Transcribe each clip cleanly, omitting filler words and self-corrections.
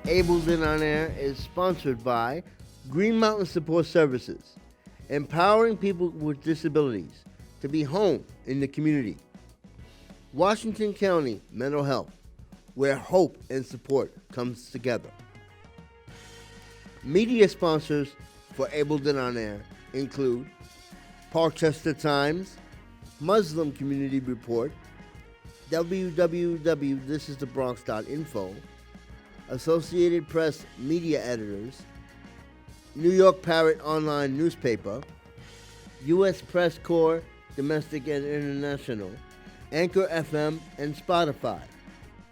Ableton On Air is sponsored by Green Mountain Support Services, empowering people with disabilities to be home in the community. Washington County Mental Health, where hope and support comes together. Media sponsors for Ableton On Air include Parkchester Times, Muslim Community Report, www.thisisthebronx.info, Associated Press Media Editors, New York Parrot Online Newspaper, U.S. Press Corps Domestic and International, Anchor FM, and Spotify.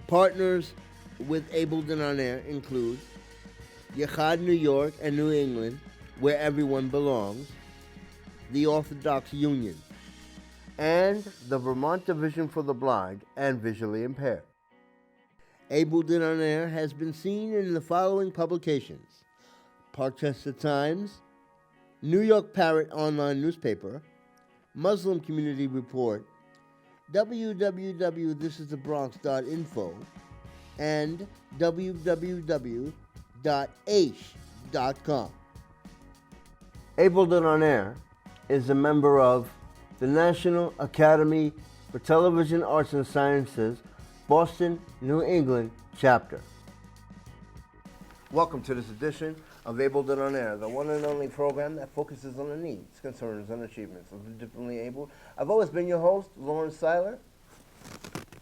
Partners with Ableton On Air include Yachad New York and New England, where everyone belongs, the Orthodox Union, and the Vermont Division for the Blind and Visually Impaired. Ableton On Air has been seen in the following publications: Parkchester Times, New York Parrot Online Newspaper, Muslim Community Report, www.thisisthebronx.info, and www.aish.com. Ableton On Air is a member of the National Academy for Television Arts and Sciences, Boston, New England chapter. Welcome to this edition of Ableton On Air, the one and only program that focuses on the needs, concerns, and achievements of the differently able. I've always been your host, Lawrence Seiler.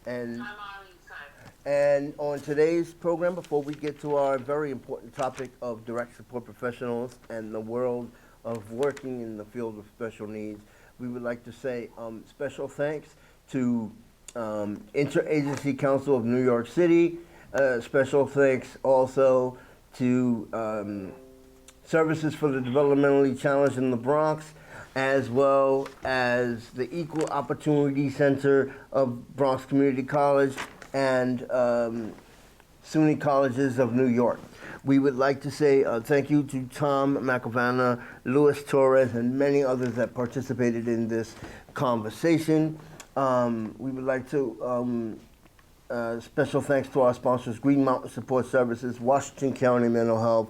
And I'm Arlene Seiler. And on today's program, before we get to our very important topic of direct support professionals and the world of working in the field of special needs, we would like to say special thanks to Interagency Council of New York City. Special thanks also to Services for the Developmentally Challenged in the Bronx, as well as the Equal Opportunity Center of Bronx Community College and SUNY Colleges of New York. We would like to say thank you to Tom McAlvanah, Luis Torres, and many others that participated in this conversation. We would like to special thanks to our sponsors, Green Mountain Support Services, Washington County Mental Health,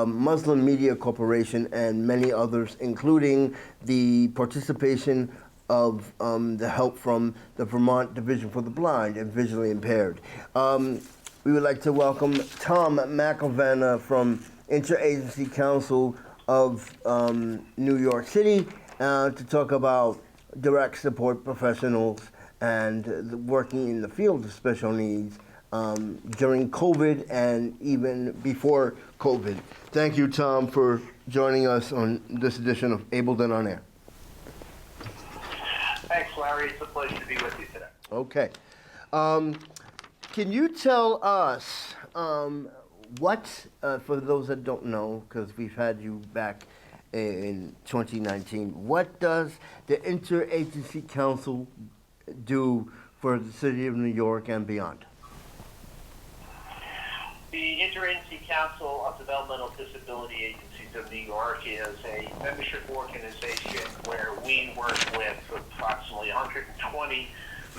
Muslim Media Corporation, and many others, including the participation of the help from the Vermont Division for the Blind and Visually Impaired. We would like to welcome Tom McAlvanah from Interagency Council of New York City to talk about direct support professionals and working in the field of special needs during COVID and even before COVID. Thank you, Tom, for joining us on this edition of Ableton On Air. Thanks, Larry. It's a pleasure to be with you today. Okay. Can you tell us what, for those that don't know, because we've had you back in 2019, what does the Interagency Council do for the City of New York and beyond? The Interagency Council of Developmental Disability Agencies of New York is a membership organization where we work with approximately 120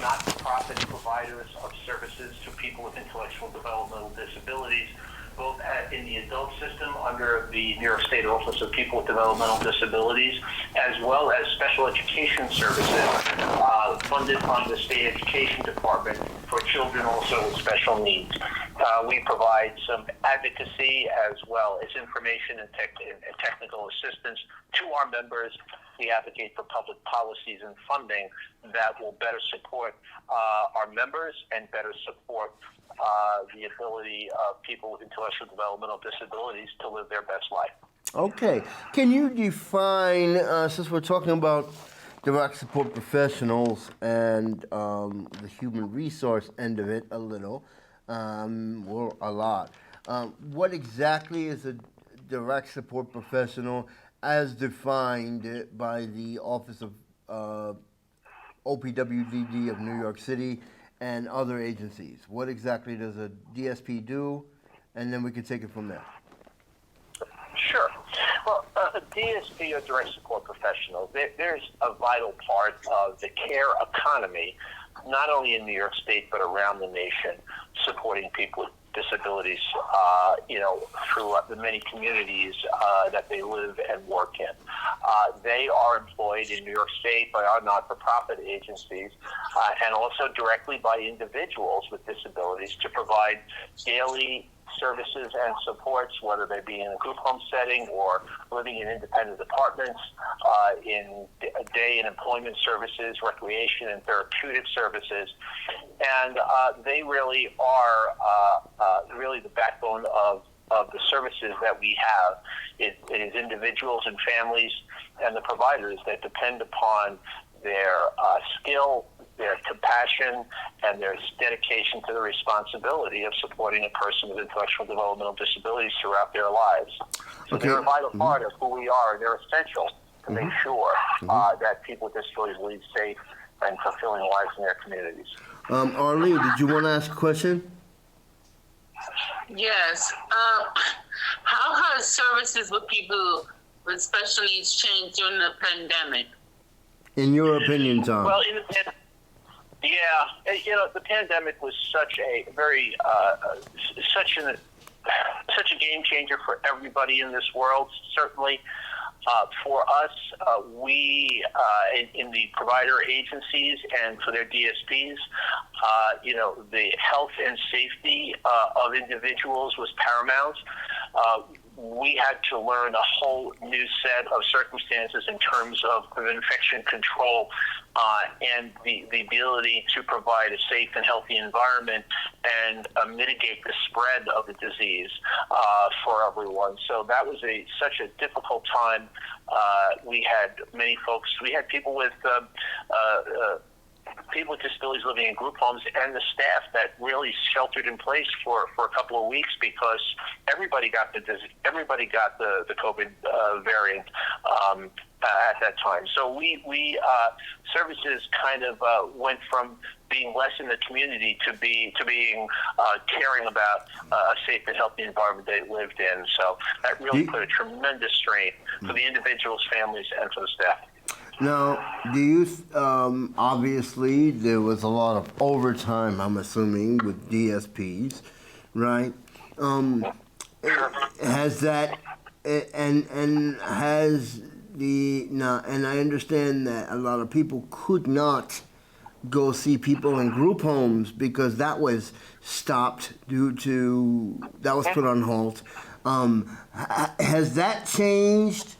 not-for-profit providers of services to people with intellectual developmental disabilities, both in the adult system under the New York State Office of People with Developmental Disabilities, as well as special education services funded by the State Education Department for children also with special needs. We provide some advocacy as well as information and technical assistance to our members. We advocate for public policies and funding that will better support our members and better support the ability of people with intellectual developmental disabilities to live their best life. Okay. Can you define, since we're talking about direct support professionals and the human resource end of it a little, or a lot, what exactly is a direct support professional as defined by the Office of OPWDD of New York City and other agencies? What exactly does a DSP do? And then we can take it from there. Sure. Well, a DSP, or direct support professional, there's a vital part of the care economy, not only in New York State, but around the nation, supporting people with disabilities, throughout the many communities that they live and work in. They are employed in New York State by our not-for-profit agencies and also directly by individuals with disabilities to provide daily services and supports, whether they be in a group home setting or living in independent apartments, in day and employment services, recreation and therapeutic services. And they really are really the backbone of the services that we have. It is individuals and families and the providers that depend upon their skill, their compassion, and their dedication to the responsibility of supporting a person with intellectual developmental disabilities throughout their lives. So they're a vital part of who we are, and they're essential to make sure that people with disabilities lead safe and fulfilling lives in their communities. Arlene, did you want to ask a question? Yes. How has services with people with special needs changed during the pandemic? In your opinion, Tom? Well, the pandemic was such a very such a game changer for everybody in this world. Certainly, for us, we in the provider agencies and for their DSPs, the health and safety of individuals was paramount. We had to learn a whole new set of circumstances in terms of infection control and the ability to provide a safe and healthy environment and mitigate the spread of the disease for everyone. So that was such a difficult time. We had many folks. We had people with disabilities living in group homes, and the staff that really sheltered in place for a couple of weeks because everybody got the COVID variant at that time. So we services kind of went from being less in the community to being caring about a safe and healthy environment they lived in. So that really put a tremendous strain for the individuals, families, and for the staff. Now, do you, obviously there was a lot of overtime, I'm assuming, with DSPs, right? Has that, and has and I understand that a lot of people could not go see people in group homes because that was stopped that was put on hold. Has that changed?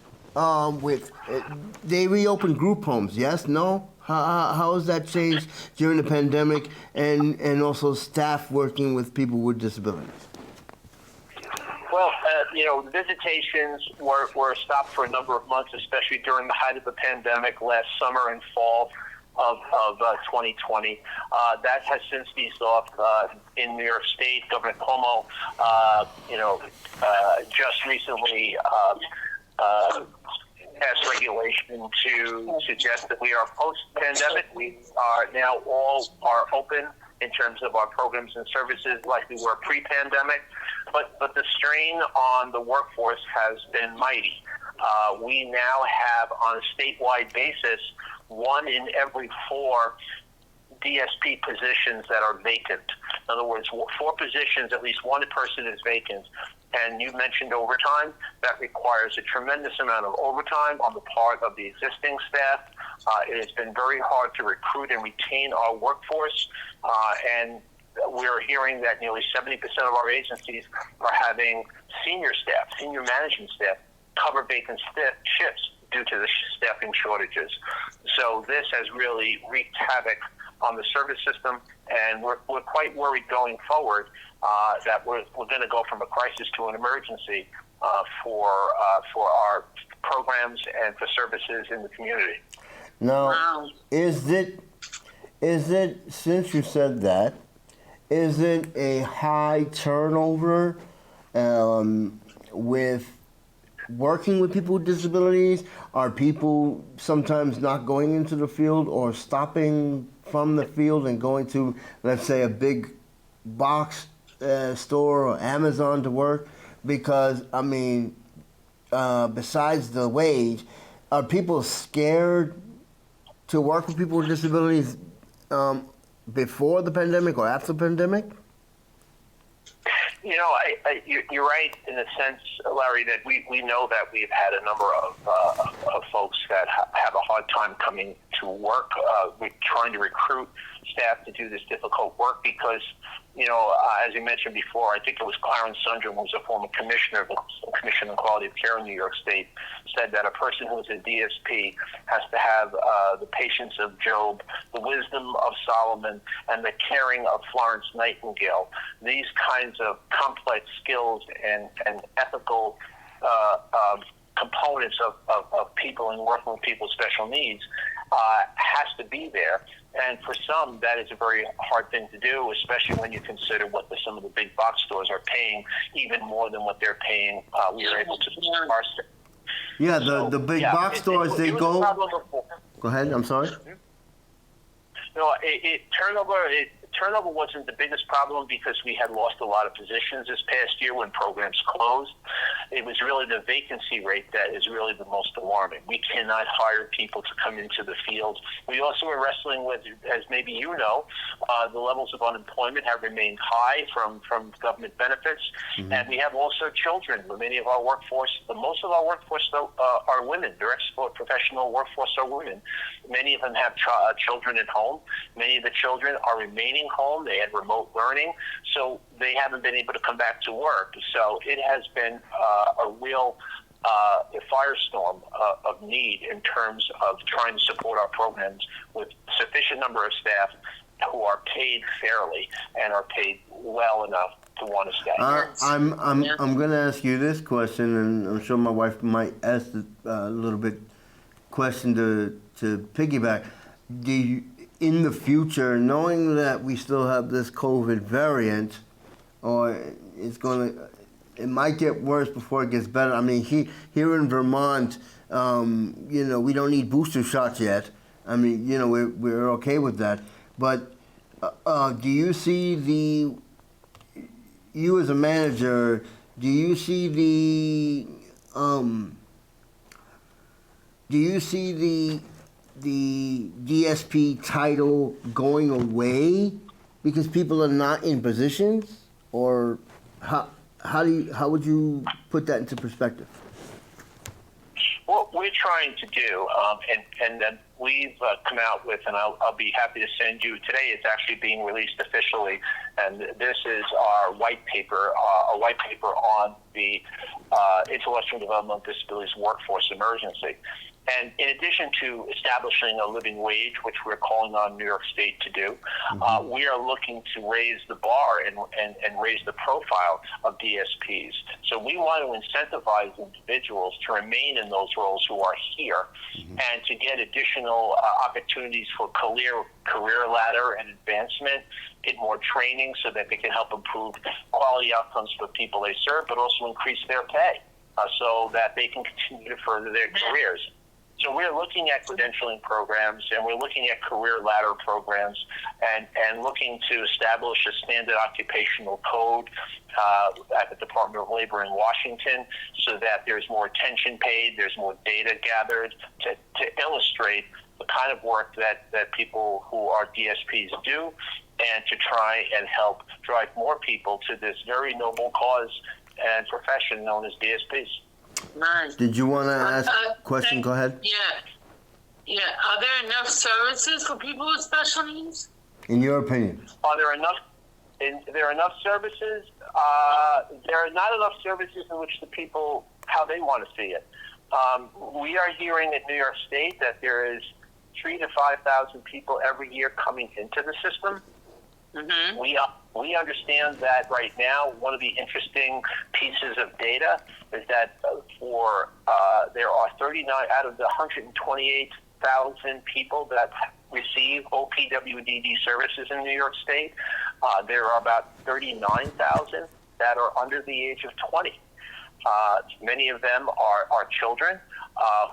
They reopened group homes, yes, no? How has that changed during the pandemic and also staff working with people with disabilities? Well, visitations were stopped for a number of months, especially during the height of the pandemic last summer and fall of 2020. That has since eased off in New York State. Governor Cuomo, just recently passed regulation to suggest that we are post-pandemic. We are now all are open in terms of our programs and services like we were pre-pandemic. But the strain on the workforce has been mighty. We now have, on a statewide basis, 1 in every 4 DSP positions that are vacant. In other words, 4 positions, at least 1 person is vacant. And you mentioned overtime. That requires a tremendous amount of overtime on the part of the existing staff. It has been very hard to recruit and retain our workforce. And we're hearing that nearly 70% of our agencies are having senior management staff cover vacant shifts due to the staffing shortages. So this has really wreaked havoc on the service system, and we're quite worried going forward that we're going to go from a crisis to an emergency for our programs and for services in the community. Now, is it since you said that, is it a high turnover with working with people with disabilities? Are people sometimes not going into the field or stopping from the field and going to, let's say, a big box store or Amazon to work? Because, I mean, besides the wage, are people scared to work with people with disabilities before the pandemic or after the pandemic? You're right in the sense, Larry, that we know that we've had a number of folks that have a hard time coming to work. We're trying to recruit staff to do this difficult work because, as you mentioned before, I think it was Clarence Sundrum, who was a former commissioner of the Commission on Quality of Care in New York State, said that a person who is a DSP has to have the patience of Job, the wisdom of Solomon, and the caring of Florence Nightingale. These kinds of complex skills and ethical components of people and working with people with special needs has to be there. And for some, that is a very hard thing to do, especially when you consider what some of the big box stores are paying, even more than what they're paying. We were able to our Yeah, the big box stores, they go. Go ahead, I'm sorry. No, turnover wasn't the biggest problem because we had lost a lot of positions this past year when programs closed. It was really the vacancy rate that is really the most alarming. We cannot hire people to come into the field. We also are wrestling with, as maybe you know, the levels of unemployment have remained high from government benefits. Mm-hmm. And we have also children. Many of our workforce, most of our workforce though, are women. The export professional workforce are women. Many of them have children at home. Many of the children are remaining home. They had remote learning, so they haven't been able to come back to work. So it has been a real firestorm of need in terms of trying to support our programs with sufficient number of staff who are paid fairly and are paid well enough to want to stay. I'm going to ask you this question, and I'm sure my wife might ask a little bit question to piggyback. Do you, in the future, knowing that we still have this COVID variant, or it might get worse before it gets better. I mean, here in Vermont, we don't need booster shots yet. I mean, we're okay with that. But do you see you as a manager, do you see the DSP title going away because people are not in positions, or how would you put that into perspective? What we're trying to do, and then we've come out with, and I'll be happy to send you today. It's actually being released officially, and this is our white paper, on the intellectual developmental disabilities workforce emergency. And in addition to establishing a living wage, which we're calling on New York State to do, mm-hmm. We are looking to raise the bar and raise the profile of DSPs. So we want to incentivize individuals to remain in those roles who are here, mm-hmm. and to get additional opportunities for career ladder and advancement, get more training so that they can help improve quality outcomes for people they serve, but also increase their pay so that they can continue to further their careers. So we're looking at credentialing programs, and we're looking at career ladder programs, and looking to establish a standard occupational code at the Department of Labor in Washington, so that there's more attention paid, there's more data gathered to illustrate the kind of work that people who are DSPs do, and to try and help drive more people to this very noble cause and profession known as DSPs. Nice. Did you want to ask a question? Go ahead. Yeah. Are there enough services for people with special needs? In your opinion? Are there enough? There are enough services. There are not enough services in which the people, how they want to see it. We are hearing at New York State that there is 3,000 to 5,000 people every year coming into the system. Mm-hmm. We understand that right now. One of the interesting pieces of data is that there are 39 out of the 128,000 people that receive OPWDD services in New York State. There are about 39,000 that are under the age of 20. Many of them are children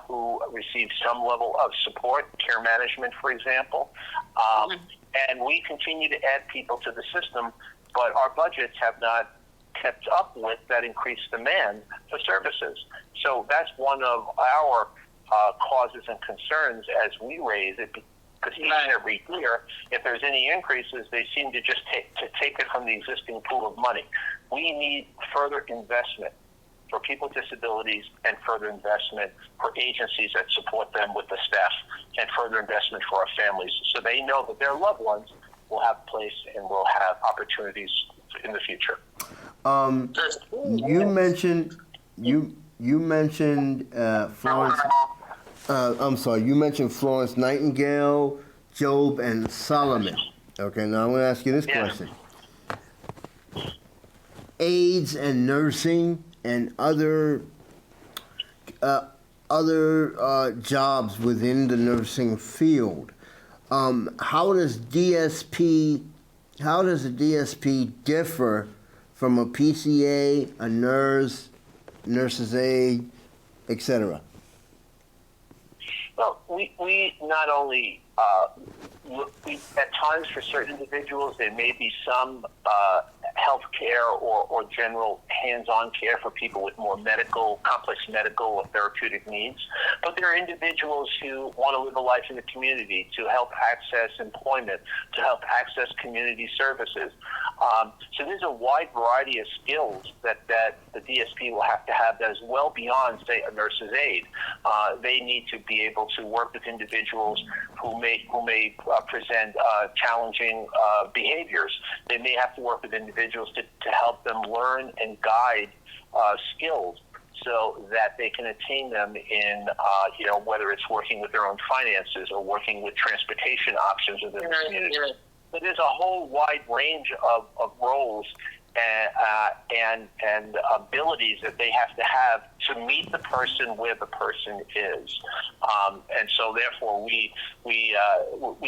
who receive some level of support, care management, for example. And we continue to add people to the system, but our budgets have not kept up with that increased demand for services. So that's one of our causes and concerns as we raise it, because each and every year, if there's any increases, they seem to just take it from the existing pool of money. we need further investment for people with disabilities and further investment for agencies that support them with the staff and further investment for our families so they know that their loved ones will have a place and will have opportunities in the future. You mentioned Florence. I'm sorry. You mentioned Florence Nightingale, Job, and Solomon. Okay. Now I'm going to ask you this question: AIDS and nursing and other jobs within the nursing field. How does a DSP differ from a PCA, a nurse, nurse's aide, etc.? Well, we not only at times for certain individuals there may be some health care or general hands-on care for people with more complex medical or therapeutic needs, but there are individuals who want to live a life in the community to help access employment, to help access community services. So there's a wide variety of skills that the DSP will have to have that is well beyond, say, a nurse's aide. They need to be able to work with individuals who may present challenging behaviors. They may have to work with individuals to help them learn and guide skills so that they can attain them in, whether it's working with their own finances or working with transportation options within the community. But there's a whole wide range of roles and abilities that they have to meet the person where the person is, and so therefore we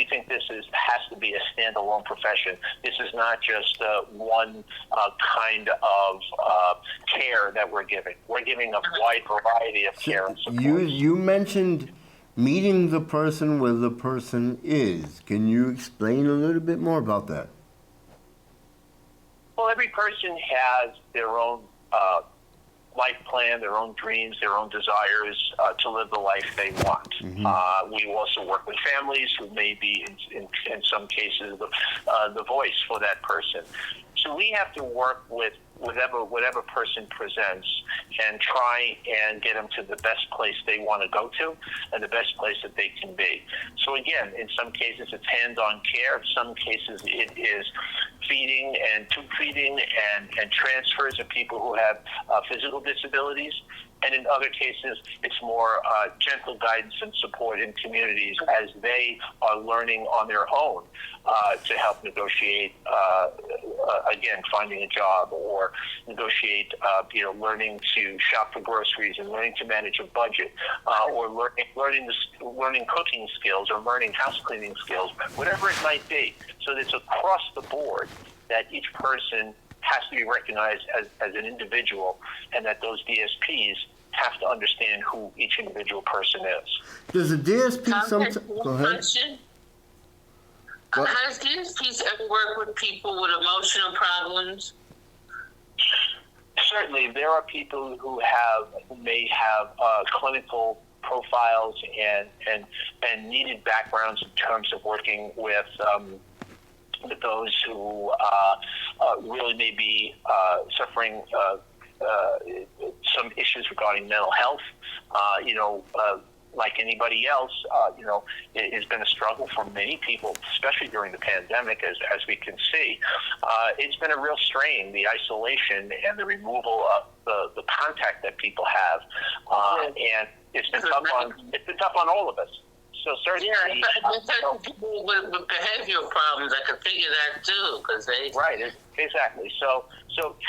think this has to be a standalone profession. This is not just one kind of care that we're giving. We're giving a wide variety of care and support. You mentioned meeting the person where the person is. Can you explain a little bit more about that? Well, every person has their own life plan, their own dreams, their own desires to live the life they want. Mm-hmm. We also work with families who may be, in some cases, the voice for that person. So we have to work with whatever person presents and try and get them to the best place they want to go to and the best place that they can be. So again, in some cases it's hands-on care. In some cases it is feeding and tube feeding and transfers of people who have physical disabilities. And in other cases, it's more gentle guidance and support in communities as they are learning on their own to help negotiate, again, finding a job or negotiate, learning to shop for groceries and learning to manage a budget or learning cooking skills or learning house cleaning skills, whatever it might be. So it's across the board that each person has to be recognized as an individual, and that those DSPs have to understand who each individual person is. Does a DSP sometimes... Go ahead. Has DSPs ever worked with people with emotional problems? Certainly, there are people who may have clinical profiles and needed backgrounds in terms of working with those who really may be suffering some issues regarding mental health. Like anybody else, it has been a struggle for many people, especially during the pandemic, as we can see. It's been a real strain, the isolation and the removal of the contact that people have, and it's been tough on all of us. So certainly, people with behavioral problems, I can figure that too, because they exactly. So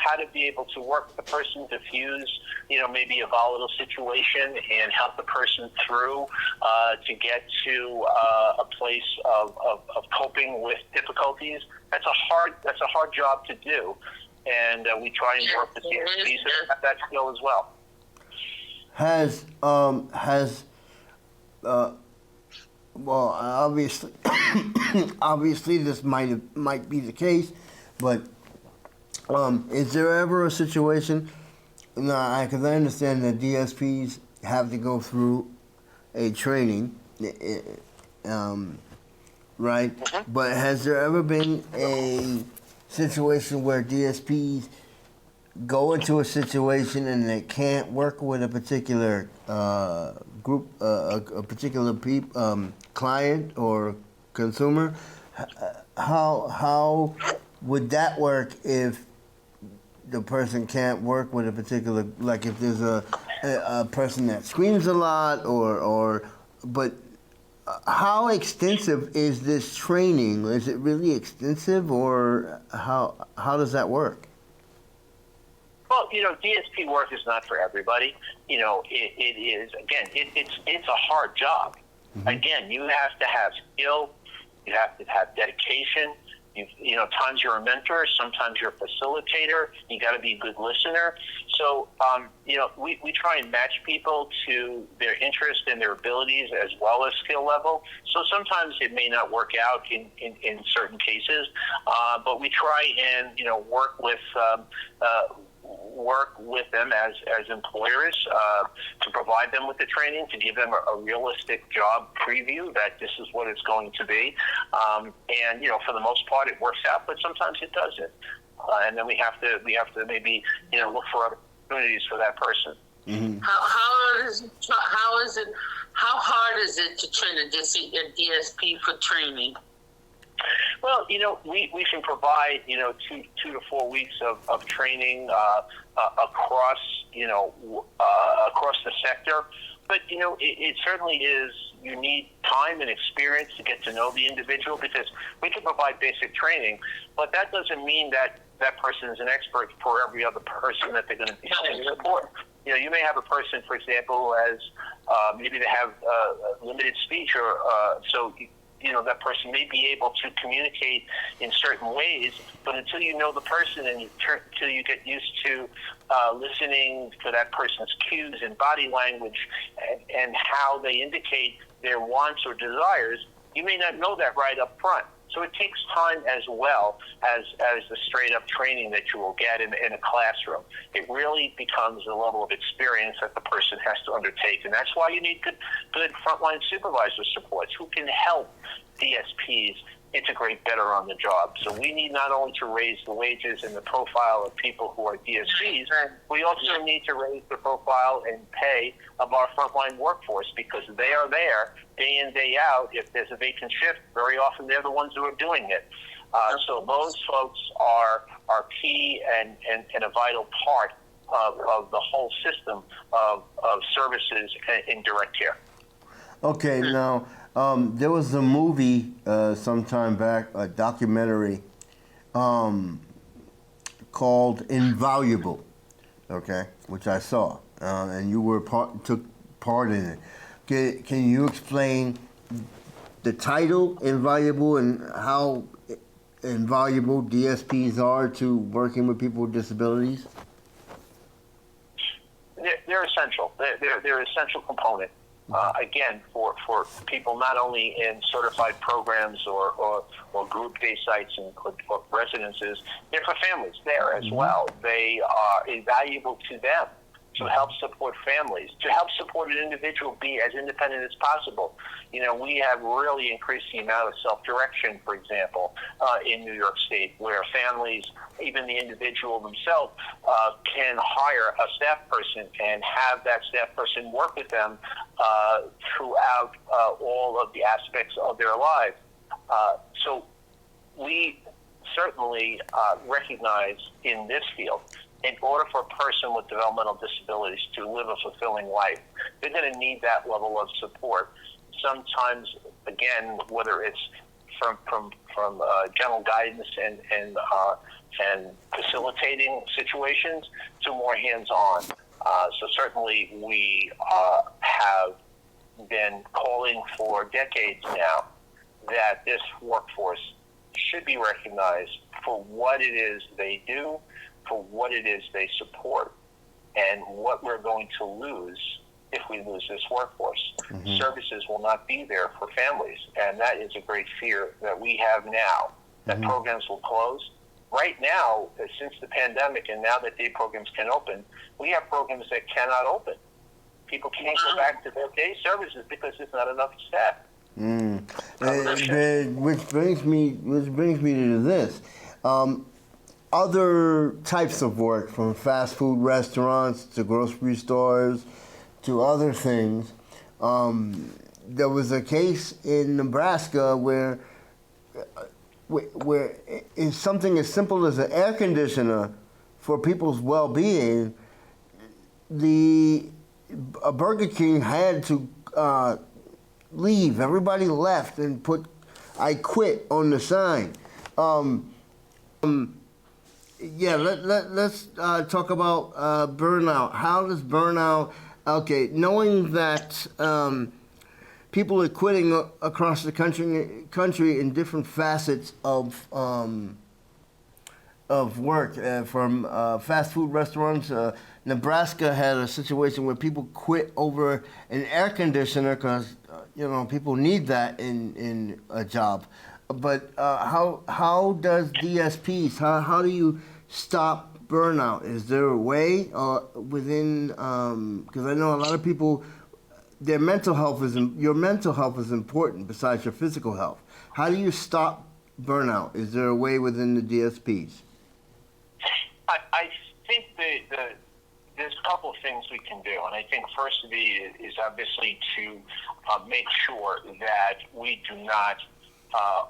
how to be able to work with the person, diffuse, maybe a volatile situation, and help the person through to get to a place of coping with difficulties. That's a hard job to do, and we try and work with DSPs that have that skill as well. Well, obviously this might be the case, but is there ever a situation? Now, because I understand that DSPs have to go through a training, right? Mm-hmm. But has there ever been a situation where DSPs go into a situation and they can't work with a particular group, a particular client or consumer, how would that work if the person can't work with a particular, like if there's a person that screams a lot but how extensive is this training? Is it really extensive, or how does that work? Well, DSP work is not for everybody. It is, again, it's a hard job. Mm-hmm. Again, you have to have skill, you have to have dedication. Times you're a mentor, sometimes you're a facilitator. You got to be a good listener. So, we try and match people to their interest and their abilities as well as skill level. So sometimes it may not work out in certain cases, but we try and work with them as employers to provide them with the training, to give them a realistic job preview that this is what it's going to be. And for the most part it works out, but sometimes it doesn't. And then we have to maybe look for opportunities for that person. Mm-hmm. How hard is it to train a DSP for training? Well, we can provide 2 to 4 weeks of training across the sector, but it certainly is. You need time and experience to get to know the individual, because we can provide basic training, but that doesn't mean that person is an expert for every other person that they're going to be support. You may have a person, for example, who has maybe they have limited speech, or so. That person may be able to communicate in certain ways, but until you know the person and until you get used to listening for that person's cues and body language and how they indicate their wants or desires, you may not know that right up front. So it takes time as well as the straight-up training that you will get in a classroom. It really becomes a level of experience that the person has to undertake, and that's why you need good frontline supervisor supports who can help DSPs integrate better on the job. So we need not only to raise the wages and the profile of people who are DSPs, we also need to raise the profile and pay of our frontline workforce, because they are there day in, day out. If there's a vacant shift, very often they're the ones who are doing it. So those folks are key and a vital part of the whole system of services in direct care. Okay, now, there was a movie sometime back, a documentary called Invaluable, okay, which I saw, and you took part in it. Can you explain the title, Invaluable, and how invaluable DSPs are to working with people with disabilities? They're essential. They're an essential component. Again, for people not only in certified programs or group-based sites and or residences, they're for families there as well. They are invaluable to them to help support families, to help support an individual be as independent as possible. We have really increased the amount of self-direction, for example, in New York State, where families, even the individual themselves, can hire a staff person and have that staff person work with them throughout all of the aspects of their lives. So we certainly recognize in this field, in order for a person with developmental disabilities to live a fulfilling life, they're going to need that level of support. Sometimes, again, whether it's from general guidance and facilitating situations to more hands-on. So certainly we have been calling for decades now that this workforce should be recognized for what it is they do, for what it is they support, and what we're going to lose if we lose this workforce. Mm-hmm. Services will not be there for families, and that is a great fear that we have now, that programs will close. Right now, since the pandemic and now that day programs can open, we have programs that cannot open. People can't go back to their day services because there's not enough staff. Which brings me to this. other types of work, from fast food restaurants to grocery stores to other things. There was a case in Nebraska where it's something as simple as an air conditioner for people's well-being. A Burger King had to leave. Everybody left and put "I quit" on the sign. Yeah, let's talk about burnout. How does burnout? Okay, knowing that people are quitting across the country in different facets of work, from fast food restaurants. Nebraska had a situation where people quit over an air conditioner because people need that in a job. But how does DSPs? How do you stop burnout? Is there a way within? Because I know a lot of people, their mental health your mental health is important besides your physical health. How do you stop burnout? Is there a way within the DSPs? I think there's a couple of things we can do, and I think first is obviously to make sure that we do not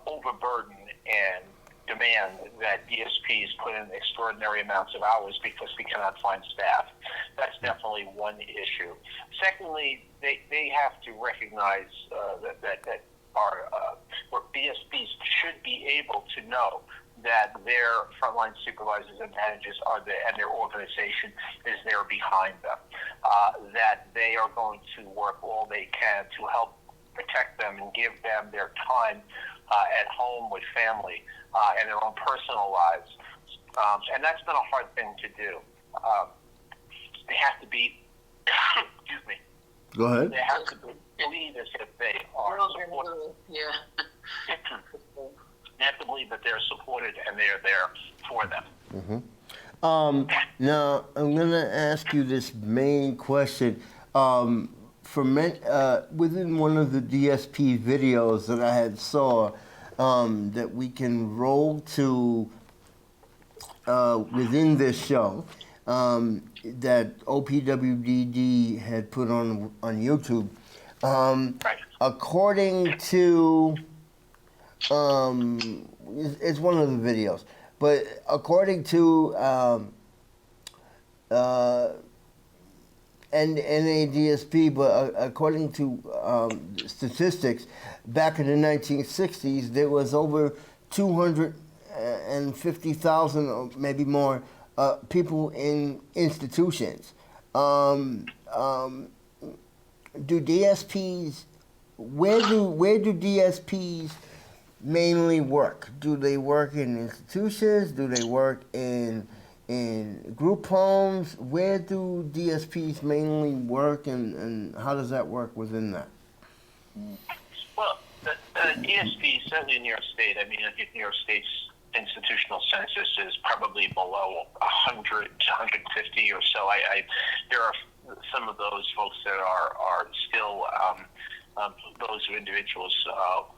overburden and demand that DSPs put in extraordinary amounts of hours because we cannot find staff. That's definitely one issue. Secondly, they have to recognize that our DSPs should be able to know that their frontline supervisors and managers and their organization is there behind them, that they are going to work all they can to help protect them and give them their time at home with family and their own personal lives. And that's been a hard thing to do. They have to be, excuse me. Go ahead. They have to believe as if they are supported. Yeah. They have to believe that they're supported and they're there for them. Mm-hmm. Now, I'm going to ask you this main question. Within one of the DSP videos that I had saw that we can roll to within this show that OPWDD had put on YouTube, Right. according to it's one of the videos, but according to NADSP, but according to statistics, back in the 1960s, there was over 250,000 or maybe more people in institutions. Do DSPs? Where do DSPs mainly work? Do they work in institutions? Do they work in group homes? Where do DSPs mainly work, and how does that work within that? Well, the DSP, certainly in New York State, I mean, I think New York State's institutional census is probably below 100 to 150 or so. There are some of those folks that are still those individuals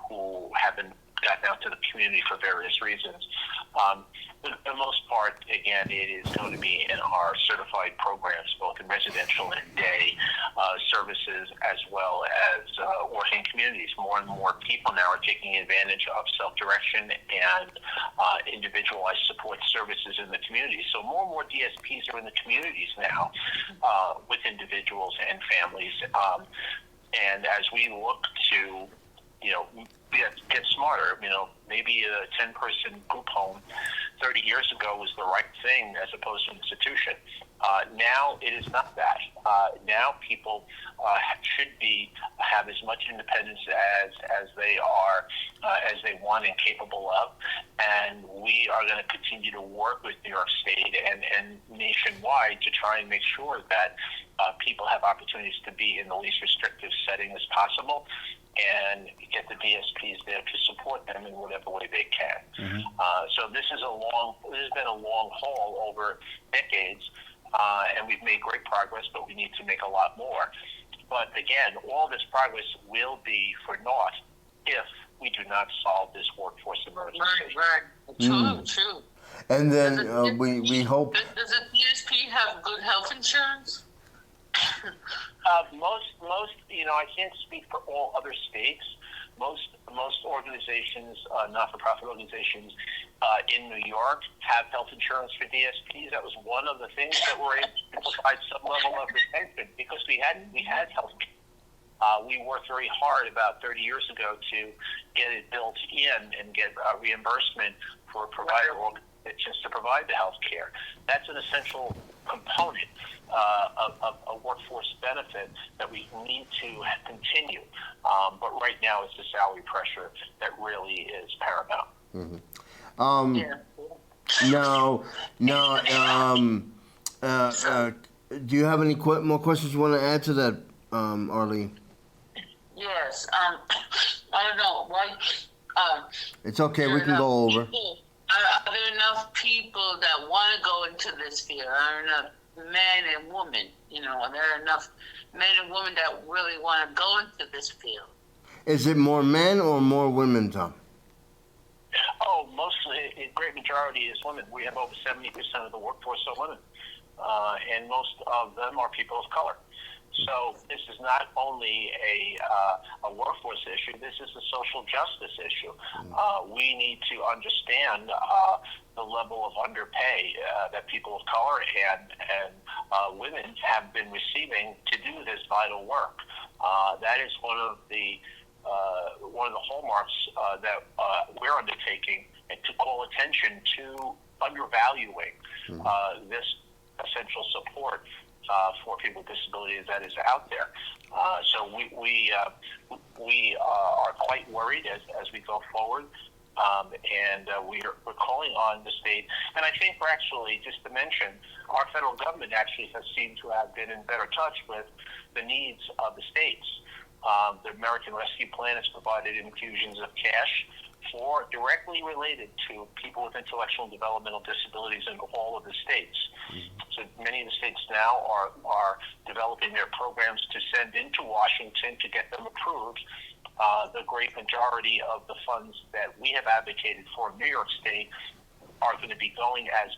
who haven't gotten out to the community for various reasons. For the most part, again, it is going to be in our certified programs, both in residential and day services, as well as working communities. More and more people now are taking advantage of self-direction and individualized support services in the community. So more and more DSPs are in the communities now with individuals and families. And as we look to, get smarter, maybe a 10-person group home 30 years ago was the right thing as opposed to an institution. Now it is not that. Now people should have as much independence as they want and capable of, and we are going to continue to work with New York State and nationwide to try and make sure that people have opportunities to be in the least restrictive setting as possible, and get the DSPs there to support them in whatever way they can. Mm-hmm. So this has been a long haul over decades, and we've made great progress, but we need to make a lot more. But again, all this progress will be for naught if we do not solve this workforce emergency. Right. True. And Does then a we hope. does a DSP have good health insurance? Most, I can't speak for all other states. Most organizations, not-for-profit organizations in New York, have health insurance for DSPs. That was one of the things that were able to provide some level of retention because we had health care. We worked very hard about 30 years ago to get it built in and get reimbursement for provider organizations to provide the health care. That's an essential component of a workforce benefit that we need to continue. But right now, it's the salary pressure that really is paramount. Mm-hmm. Do you have any more questions you want to add to that, Arlene? Yes. I don't know why. It's okay. We can go over. Are there enough people that want to go into this field? Are there enough men and women? Are there enough men and women that really want to go into this field? Is it more men or more women, Tom? Oh, mostly, a great majority is women. We have over 70% of the workforce are women, and most of them are people of color. So this is not only a workforce issue, this is a social justice issue. We need to understand the level of underpay that people of color and women have been receiving to do this vital work. That is one of the hallmarks that we're undertaking, and to call attention to undervaluing this essential support for people with disabilities that is out there. So we are quite worried as we go forward, and we're calling on the state. And I think we're actually, just to mention, our federal government actually has seemed to have been in better touch with the needs of the states. The American Rescue Plan has provided infusions of cash directly related to people with intellectual and developmental disabilities in all of the states. So many of the states now are developing their programs to send into Washington to get them approved. The great majority of the funds that we have advocated for in New York State are going to be going as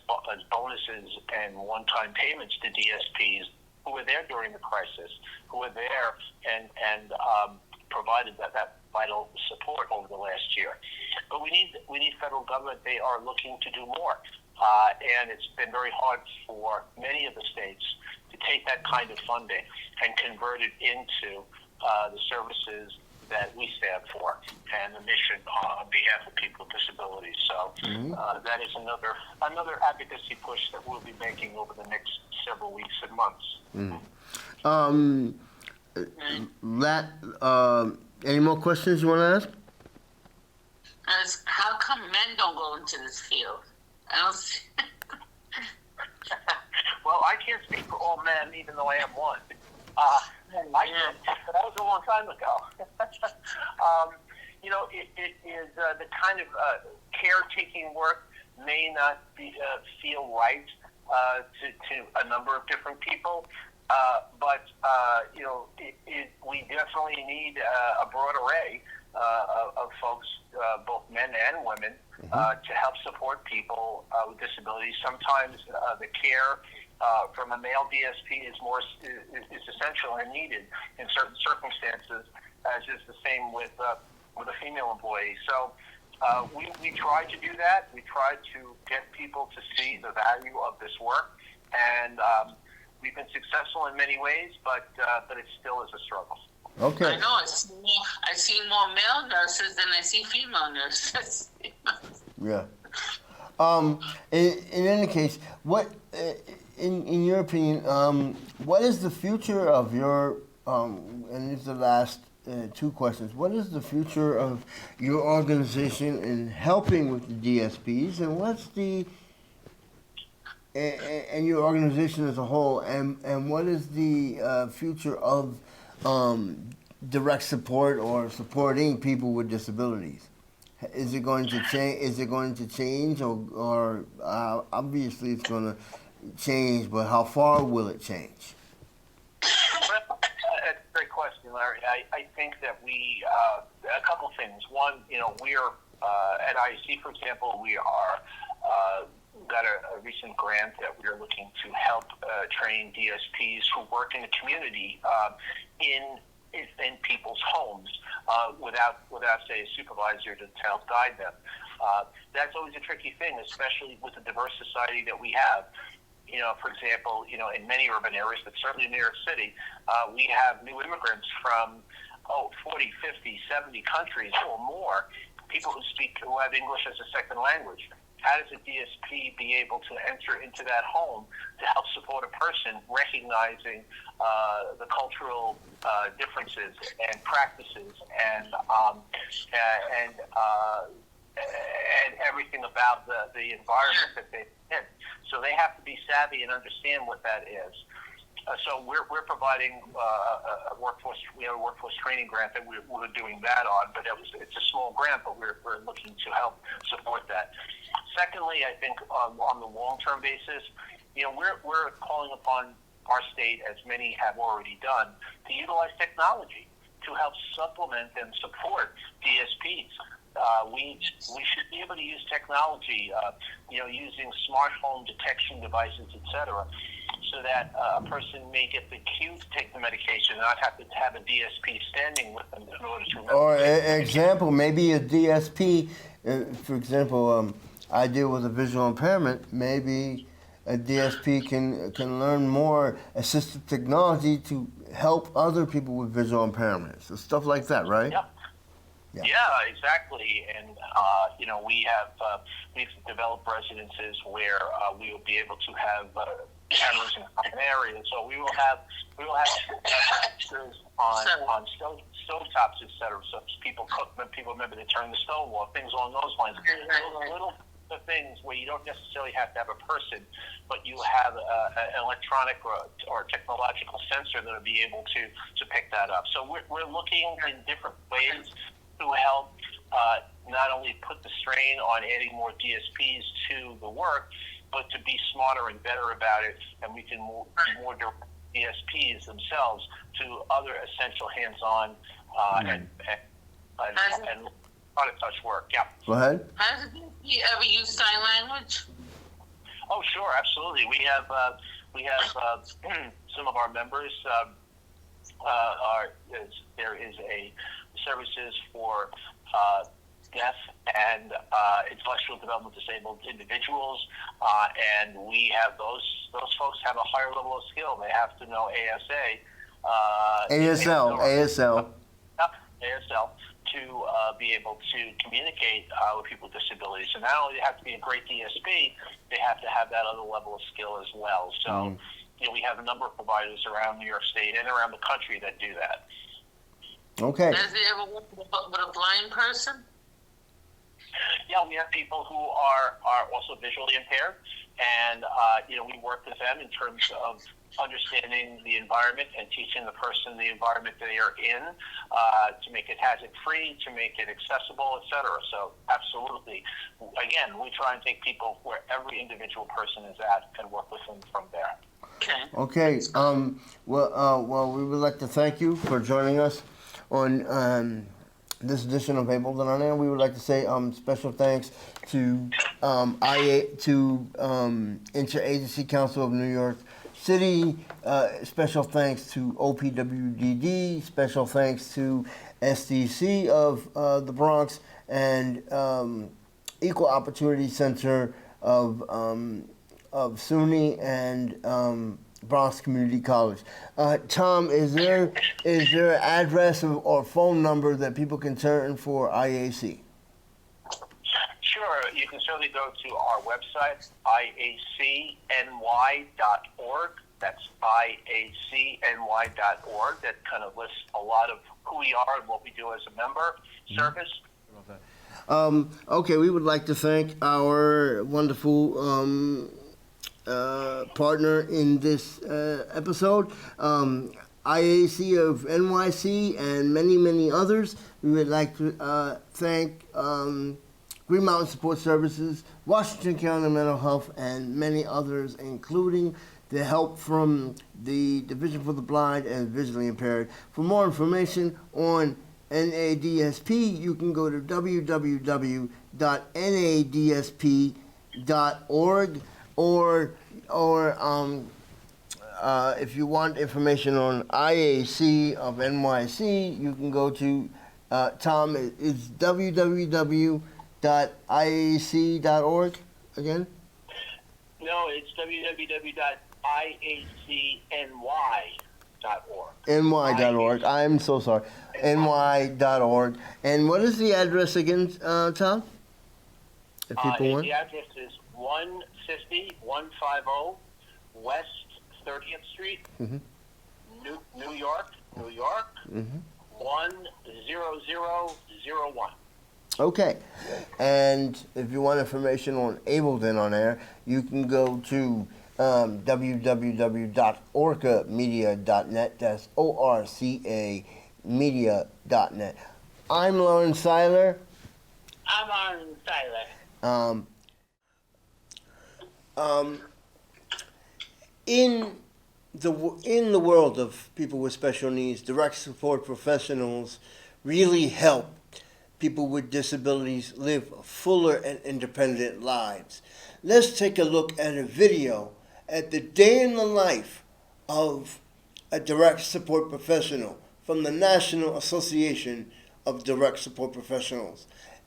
bonuses and one-time payments to DSPs who were there during the crisis, who were there and provided that vital support over the last year. But we need federal government. They are looking to do more. And it's been very hard for many of the states to take that kind of funding and convert it into the services that we stand for and the mission on behalf of people with disabilities. So that is another advocacy push that we'll be making over the next several weeks and months. Any more questions you want to ask? How come men don't go into this field? I don't see. Well, I can't speak for all men, even though I am one. I did, but that was a long time ago. It is the kind of caretaking work may not feel right to a number of different people, but we definitely need a broad array of folks, both men and women, to help support people with disabilities. Sometimes the care from a male DSP is essential and needed in certain circumstances, as is the same with a female employee. So we try to do that. We try to get people to see the value of this work, and we've been successful in many ways, but it still is a struggle. Okay. I know. I see more male nurses than I see female nurses. Yeah. In any case, what, in your opinion, what is the future of your, and these are the last two questions, what is the future of your organization in helping with the DSPs, and what's the, and your organization as a whole, and what is the future of direct support or supporting people with disabilities? Is it going to change? Is it going to change, or obviously it's going to change, but how far will it change? That's a great question, Larry. I think that we a couple things. One, we're at IEC, for example, we are got a recent grant that we are looking to help train DSPs who work in the community in people's homes without say a supervisor to help guide them. That's always a tricky thing, especially with the diverse society that we have. For example, in many urban areas, but certainly in New York City, we have new immigrants from 40, 50, 70 countries or more, people who have English as a second language. How does a DSP be able to enter into that home to help support a person, recognizing the cultural differences and practices and everything about the environment that they're in? So they have to be savvy and understand what that is. So we're providing a workforce. We have a workforce training grant that we're doing that on, but it's a small grant, but we're looking to help support that. Secondly, I think on the long-term basis, we're calling upon our state, as many have already done, to utilize technology to help supplement and support DSPs. We should be able to use technology, using smart home detection devices, etc., so that a person may get the cue to take the medication and not have to have a DSP standing with them in order to remember. Or example, maybe a DSP, for example, I deal with a visual impairment. Maybe a DSP can learn more assistive technology to help other people with visual impairments. So stuff like that, right? Yep. Yeah, exactly. And we've developed residences where we will be able to have cameras in common areas. So we will have pictures on stovetops, etc. So people cook, when people remember to turn the stove off, things along those lines. Those little things where you don't necessarily have to have a person, but you have an electronic or technological sensor that will be able to pick that up. So we're looking in different ways to help not only put the strain on adding more DSPs to the work, but to be smarter and better about it, and we can more direct DSPs themselves to other essential hands-on and out-of-touch work. Yeah. Go ahead. Has you ever used sign language? Oh, sure, absolutely. We have some of our members. There is a services for deaf and intellectual development disabled individuals, and we have those folks have a higher level of skill. They have to know ASL to be able to communicate with people with disabilities. So not only do they have to be a great DSP, they have to have that other level of skill as well. So we have a number of providers around New York State and around the country that do that. Okay. Has it ever worked with a blind person? Yeah, we have people who are also visually impaired, and we work with them in terms of understanding the environment and teaching the person the environment they are in, to make it hazard-free, to make it accessible, etc. So absolutely. Again, we try and take people where every individual person is at and work with them from there. Okay. Well, we would like to thank you for joining us on this edition of Able Done On Air. We would like to say special thanks to Interagency Council of New York City. Special thanks to OPWDD. Special thanks to SDC of the Bronx and Equal Opportunity Center of SUNY and Bronx Community College. Tom, is there an address or phone number that people can turn for IAC? Sure. You can certainly go to our website, iacny.org. That's iacny.org. That kind of lists a lot of who we are and what we do as a member service. Okay, we would like to thank our wonderful partner in this episode, IAC of NYC and many, many others. We would like to thank Green Mountain Support Services, Washington County Mental Health, and many others, including the help from the Division for the Blind and Visually Impaired. For more information on NADSP, you can go to www.nadsp.org. org, or if you want information on IAC of NYC, you can go to Tom. It's www.iacny.org again. No, it's www.iacny.org. ny.org. I'm so sorry. ny.org. And what is the address again, Tom? If people want. The address is 150 West 30th Street, Mm-hmm. New York, 10001. Okay. And if you want information on Ableton on air, you can go to www.orcamedia.net. That's ORCA media.net. I'm Lauren Seiler. I'm Arlen Seiler. In the world of people with special needs, direct support professionals really help people with disabilities live fuller and independent lives. Let's take a look at a video at the day in the life of a direct support professional from the National Association of Direct Support Professionals,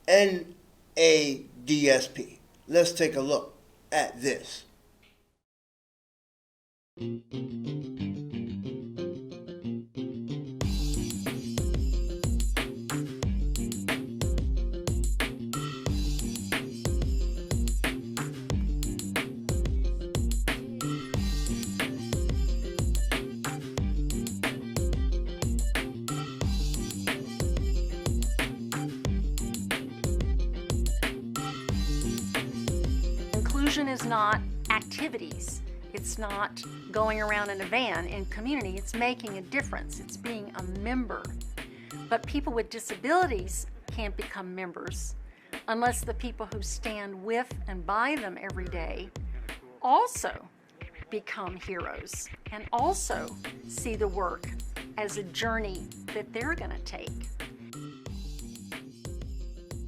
NADSP. Let's take a look at this. Inclusion is not activities. It's not going around in a van in community. It's making a difference. It's being a member. But people with disabilities can't become members unless the people who stand with and by them every day also become heroes and also see the work as a journey that they're going to take.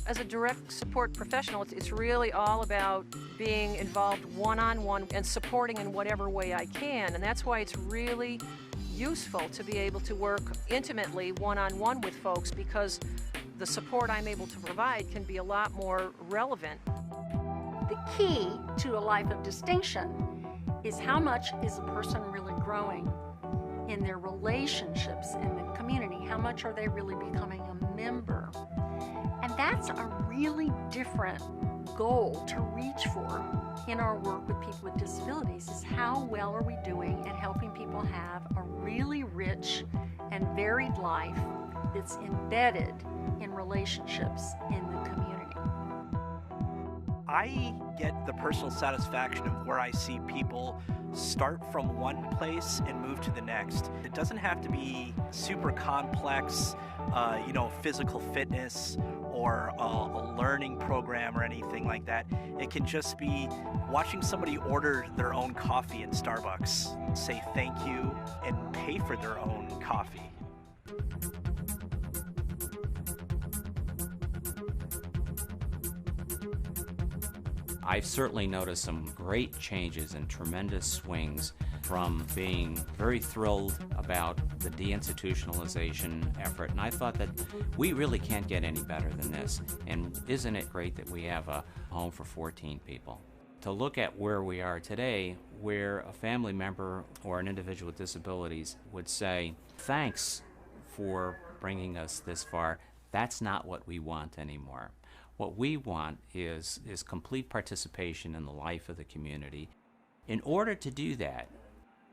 As a direct support professional, it's really all about being involved one-on-one and supporting in whatever way I can. And that's why it's really useful to be able to work intimately one-on-one with folks, because the support I'm able to provide can be a lot more relevant. The key to a life of distinction is how much is a person really growing in their relationships in the community? How much are they really becoming a member? And that's a really different goal to reach for in our work with people with disabilities, is how well are we doing at helping people have a really rich and varied life that's embedded in relationships in the community. I get the personal satisfaction of where I see people start from one place and move to the next. It doesn't have to be super complex, physical fitness or a learning program or anything like that. It can just be watching somebody order their own coffee in Starbucks, say thank you, and pay for their own coffee. I've certainly noticed some great changes and tremendous swings from being very thrilled about the deinstitutionalization effort, and I thought that we really can't get any better than this. And isn't it great that we have a home for 14 people? To look at where we are today, where a family member or an individual with disabilities would say, thanks for bringing us this far, that's not what we want anymore. What we want is complete participation in the life of the community. In order to do that,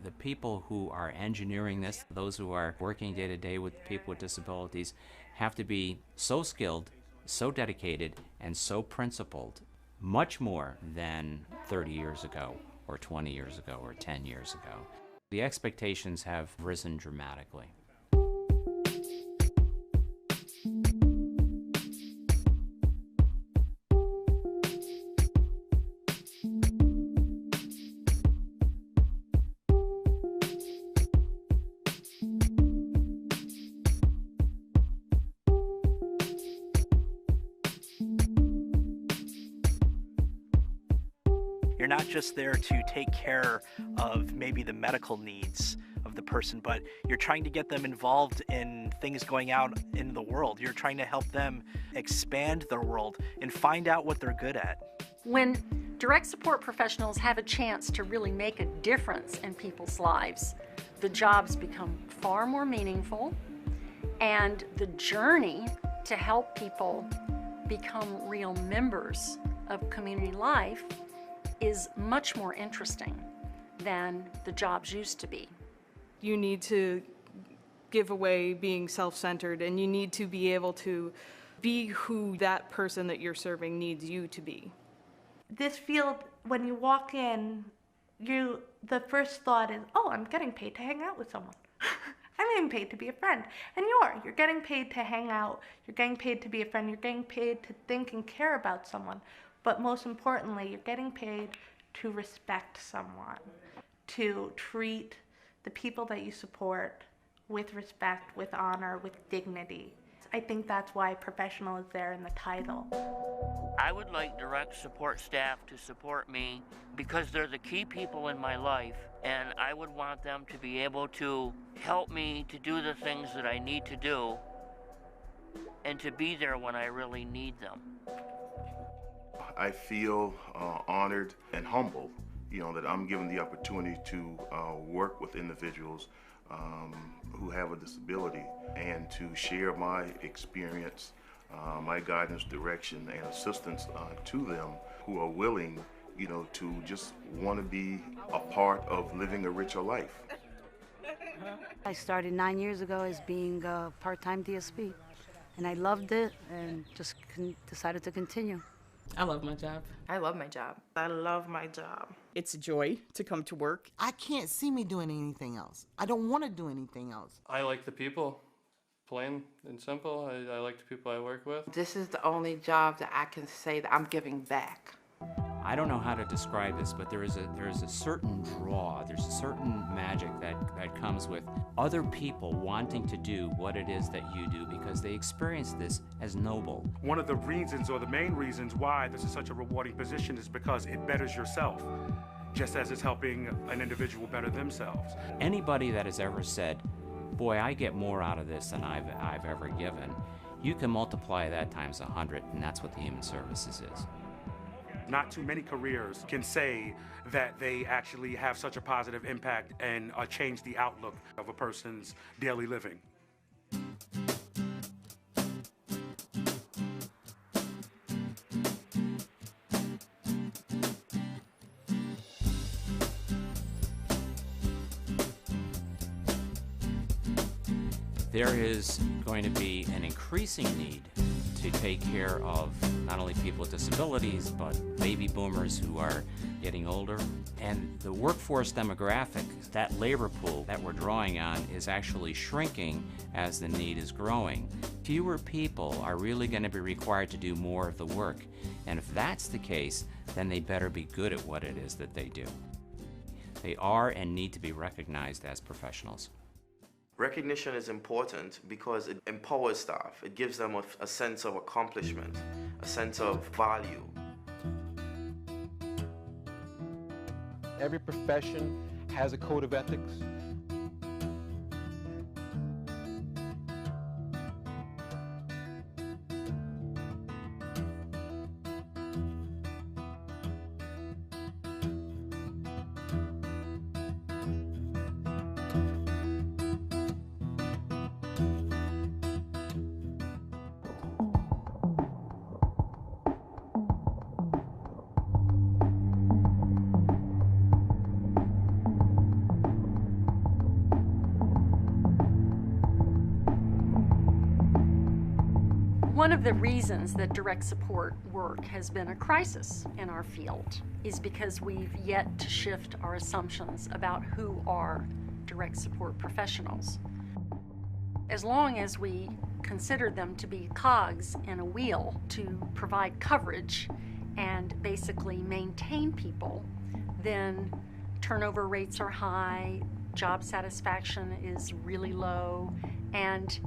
the people who are engineering this, those who are working day to day with people with disabilities, have to be so skilled, so dedicated, and so principled, much more than 30 years ago, or 20 years ago, or 10 years ago. The expectations have risen dramatically. You're not just there to take care of maybe the medical needs of the person, but you're trying to get them involved in things going out in the world. You're trying to help them expand their world and find out what they're good at. When direct support professionals have a chance to really make a difference in people's lives, the jobs become far more meaningful, and the journey to help people become real members of community life is much more interesting than the jobs used to be. You need to give away being self-centered, and you need to be able to be who that person that you're serving needs you to be. This field, when you walk in, the first thought is, oh, I'm getting paid to hang out with someone. I'm getting paid to be a friend. And you're getting paid to hang out, you're getting paid to be a friend, you're getting paid to think and care about someone. But most importantly, you're getting paid to respect someone, to treat the people that you support with respect, with honor, with dignity. I think that's why professional is there in the title. I would like direct support staff to support me because they're the key people in my life, and I would want them to be able to help me to do the things that I need to do and to be there when I really need them. I feel honored and humbled, that I'm given the opportunity to work with individuals who have a disability and to share my experience, my guidance, direction, and assistance to them who are willing, to just want to be a part of living a richer life. I started 9 years ago as being a part-time DSP, and I loved it and just decided to continue. I love my job. I love my job. I love my job. It's a joy to come to work. I can't see me doing anything else. I don't want to do anything else. I like the people, plain and simple. I like the people I work with. This is the only job that I can say that I'm giving back. I don't know how to describe this, but there is a certain draw, there's a certain magic that comes with other people wanting to do what it is that you do because they experience this as noble. One of the reasons, or the main reasons why this is such a rewarding position, is because it betters yourself, just as it's helping an individual better themselves. Anybody that has ever said, boy, I get more out of this than I've ever given, you can multiply that times 100, and that's what the human services is. Not too many careers can say that they actually have such a positive impact and change the outlook of a person's daily living. There is going to be an increasing need to take care of not only people with disabilities, but baby boomers who are getting older. And the workforce demographic, that labor pool that we're drawing on, is actually shrinking as the need is growing. Fewer people are really going to be required to do more of the work. And if that's the case, then they better be good at what it is that they do. They are and need to be recognized as professionals. Recognition is important because it empowers staff. It gives them a sense of accomplishment, a sense of value. Every profession has a code of ethics. One of the reasons that direct support work has been a crisis in our field is because we've yet to shift our assumptions about who are direct support professionals. As long as we consider them to be cogs in a wheel to provide coverage and basically maintain people, then turnover rates are high, job satisfaction is really low, and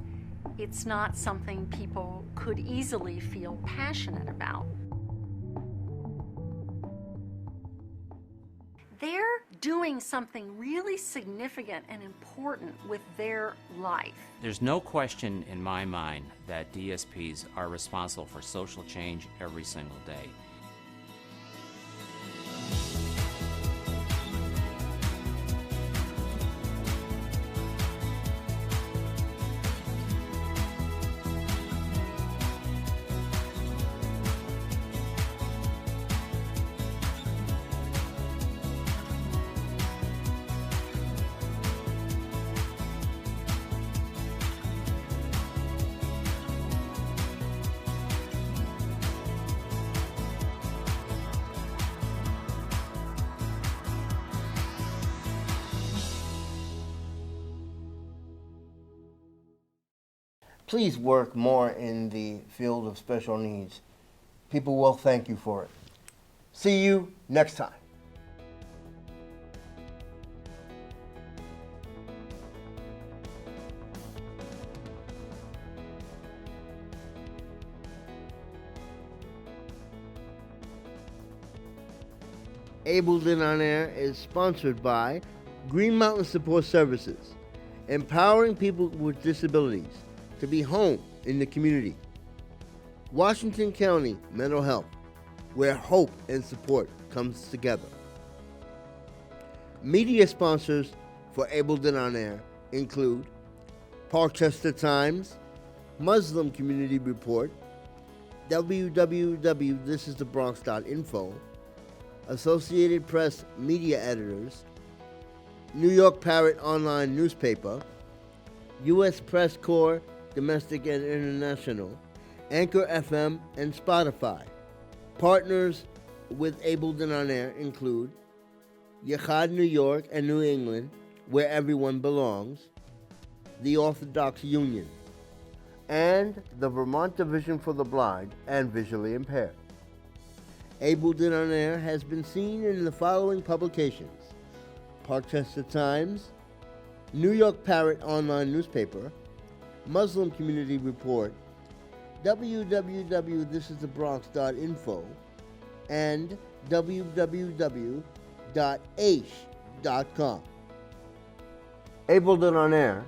it's not something people could easily feel passionate about. they're doing something really significant and important with their life. There's no question in my mind that DSPs are responsible for social change every single day. Please work more in the field of special needs. People will thank you for it. See you next time. Ableton On Air is sponsored by Green Mountain Support Services, empowering people with disabilities to be home in the community. Washington County Mental Health, where hope and support comes together. Media sponsors for Ableton On Air include Parkchester Times, Muslim Community Report, www.thisisthebronx.info, Associated Press Media Editors, New York Parrot Online Newspaper, U.S. Press Corps Domestic and International, Anchor FM, and Spotify. Partners with Ableton On Air include Yechad New York and New England, where everyone belongs, the Orthodox Union, and the Vermont Division for the Blind and Visually Impaired. Ableton On Air has been seen in the following publications: Parkchester Times, New York Parrot Online Newspaper, Muslim Community Report, www.thisisthebronx.info, and www.aish.com. Ableton On Air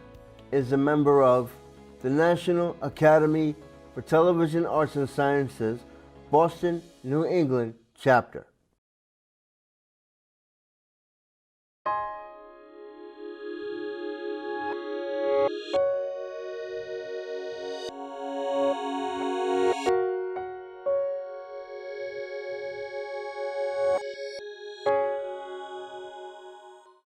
is a member of the National Academy for Television Arts and Sciences, Boston, New England chapter.